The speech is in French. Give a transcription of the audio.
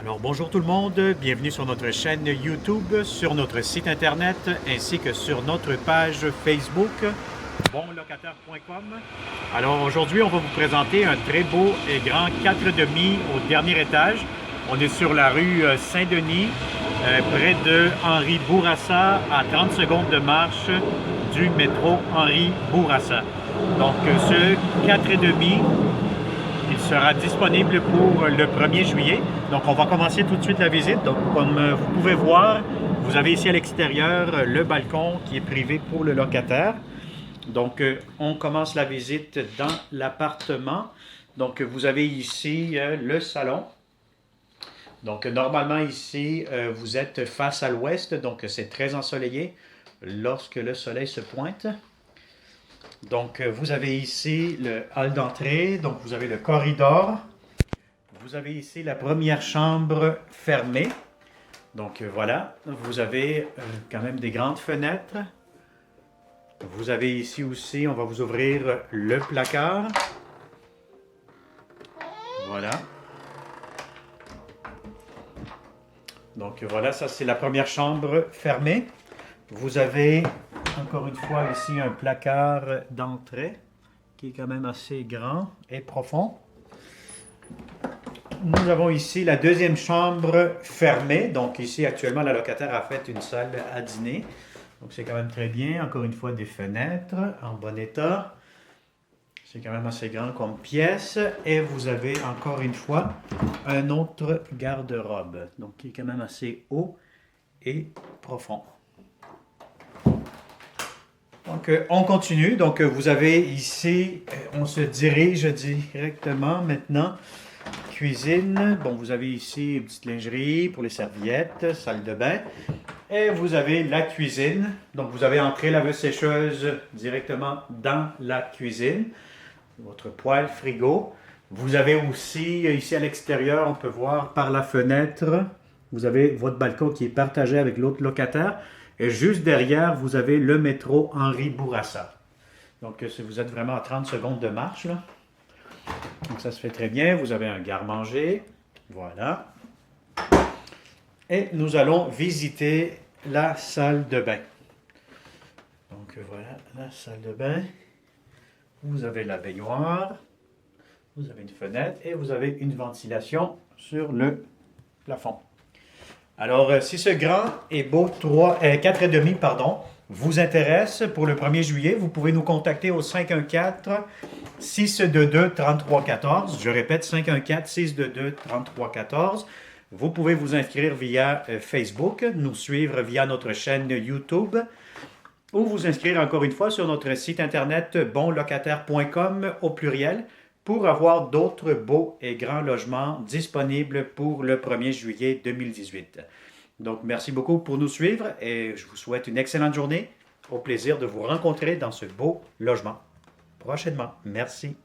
Alors bonjour tout le monde, bienvenue sur notre chaîne YouTube, sur notre site internet ainsi que sur notre page Facebook bonlocataire.com. Alors aujourd'hui on va vous présenter un très beau et grand 4,5 au dernier étage. On est sur la rue Saint-Denis, près de Henri Bourassa, à 30 secondes de marche du métro Henri Bourassa. Donc ce 4,5 il sera disponible pour le 1er juillet. Donc, on va commencer tout de suite la visite. Donc, comme vous pouvez voir, vous avez ici à l'extérieur le balcon qui est privé pour le locataire. Donc, on commence la visite dans l'appartement. Donc, vous avez ici le salon. Donc, normalement, ici, vous êtes face à l'ouest. Donc, c'est très ensoleillé lorsque le soleil se pointe. Donc, vous avez ici le hall d'entrée, donc vous avez le corridor. Vous avez ici la première chambre fermée. Donc, voilà, vous avez quand même des grandes fenêtres. Vous avez ici aussi, on va vous ouvrir le placard. Voilà. Donc, voilà, ça c'est la première chambre fermée. Vous avez encore une fois ici un placard d'entrée qui est quand même assez grand et profond. Nous avons ici la deuxième chambre fermée. Donc ici actuellement la locataire a fait une salle à dîner. Donc c'est quand même très bien. Encore une fois des fenêtres en bon état. C'est quand même assez grand comme pièce. Et vous avez encore une fois un autre garde-robe. Donc qui est quand même assez haut et profond. Donc, on continue. Donc, vous avez ici, on se dirige directement maintenant. Cuisine. Bon, vous avez ici une petite lingerie pour les serviettes, salle de bain. Et vous avez la cuisine. Donc, vous avez entré la laveuse-sécheuse directement dans la cuisine. Votre poêle frigo. Vous avez aussi, ici à l'extérieur, on peut voir par la fenêtre, vous avez votre balcon qui est partagé avec l'autre locataire. Et juste derrière, vous avez le métro Henri Bourassa. Donc, vous êtes vraiment à 30 secondes de marche, là. Donc, ça se fait très bien. Vous avez un garde-manger. Voilà. Et nous allons visiter la salle de bain. Donc, voilà la salle de bain. Vous avez la baignoire. Vous avez une fenêtre et vous avez une ventilation sur le plafond. Alors, si ce grand et beau 4,5 vous intéresse pour le 1er juillet, vous pouvez nous contacter au 514-622-3314. Je répète, 514-622-3314. Vous pouvez vous inscrire via Facebook, nous suivre via notre chaîne YouTube ou vous inscrire encore une fois sur notre site internet bonlocataire.com au pluriel pour avoir d'autres beaux et grands logements disponibles pour le 1er juillet 2018. Donc, merci beaucoup pour nous suivre et je vous souhaite une excellente journée. Au plaisir de vous rencontrer dans ce beau logement prochainement. Merci.